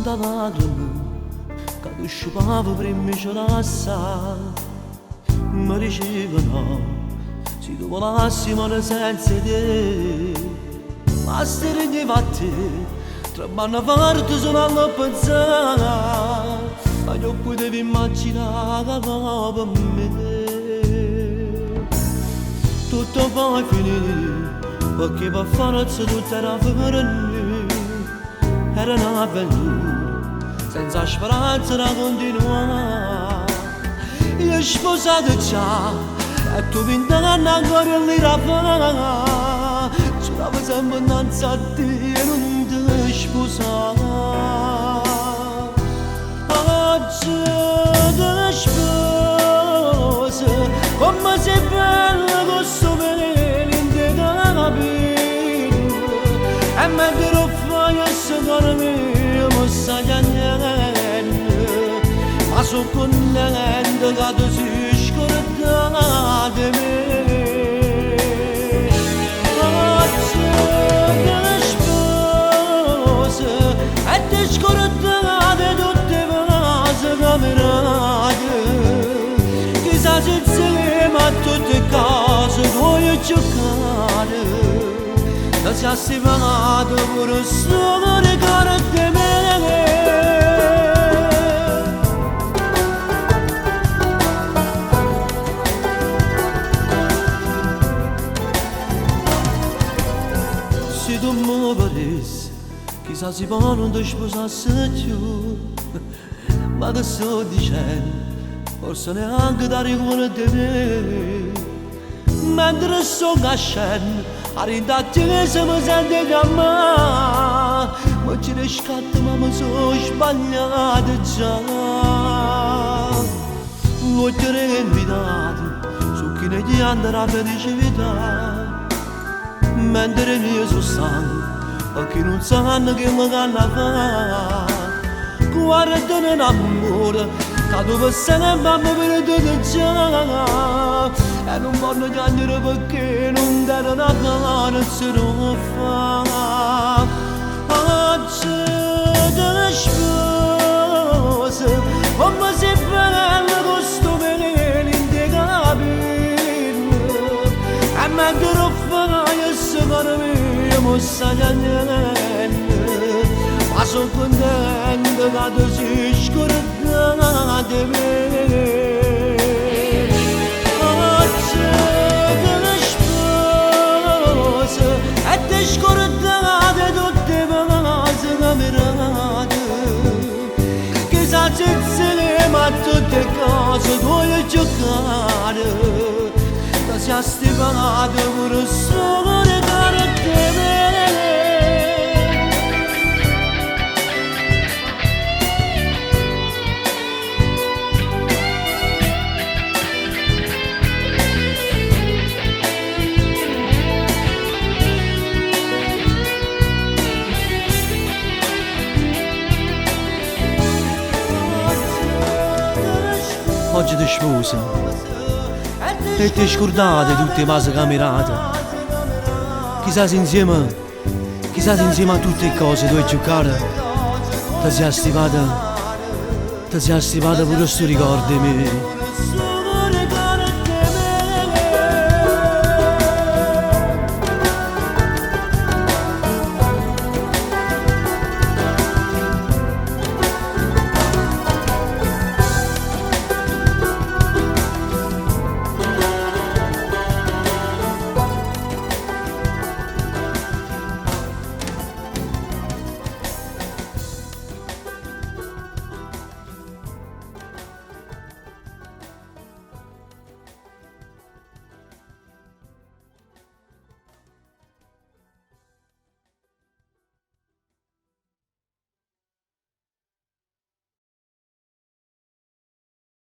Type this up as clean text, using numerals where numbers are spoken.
tanta lacrime che ti sciupavo prima ci lassa. Mi dicevano se tu volassimo senza te, ma stai fatti tra manna forte sono a pensare, ma io potevo immaginare come me. Tutto poi finì perché per forza tutto era per noi, era un'avventura senza speranza da continuare. Io sposato già e tu 20 anni ancora lì a fare, giuravo sempre innanzi a te e non ti sposare. Oggi ti sposo come sei bella con sto veleno in te capito, e mentre lo fai a secondo me mi stai niente, ma sono contento che tu sei scordata di me. Oggi ti sposo e ti scordate tutte le cose camerate, chissà se insieme a tutte le cose vuoi giocare, da sia stimato pure solo ricordo di me. Se tu mi volessi, chissà se poi non ti sposassi più, ma che sto dicendo, forse neanche da ricordo di me. Mentre sto nascendo, a ridatti che se mi sente chiamare, ma ci riscatto ma mi sono sbagliato già. L'ho invitato su chi ne gli andrà felicità, mentre io sono stanco perché non sanno che mi canna fa. Guarda un amore che tu per sempre mi vedete già, e non voglio piangere perché non dare una cara se non fa. Oggi ti sposo come sei bella con sto veleno in te capito, e mentre lo fai a secondo me mi stai niente, ma sono contento che tu sei scordata di me. Oggi ti sposo e ti scordate tutte le cose camerate, chissà se insieme a tutte le cose vuoi giocare, da sia stimato pure solo ricordo di me. Oggi ti sposo e ti scordate tutte le cose camerate, chissà se insieme a tutte le cose tu hai giocare, ti sia stivata pure sto ricordo di me.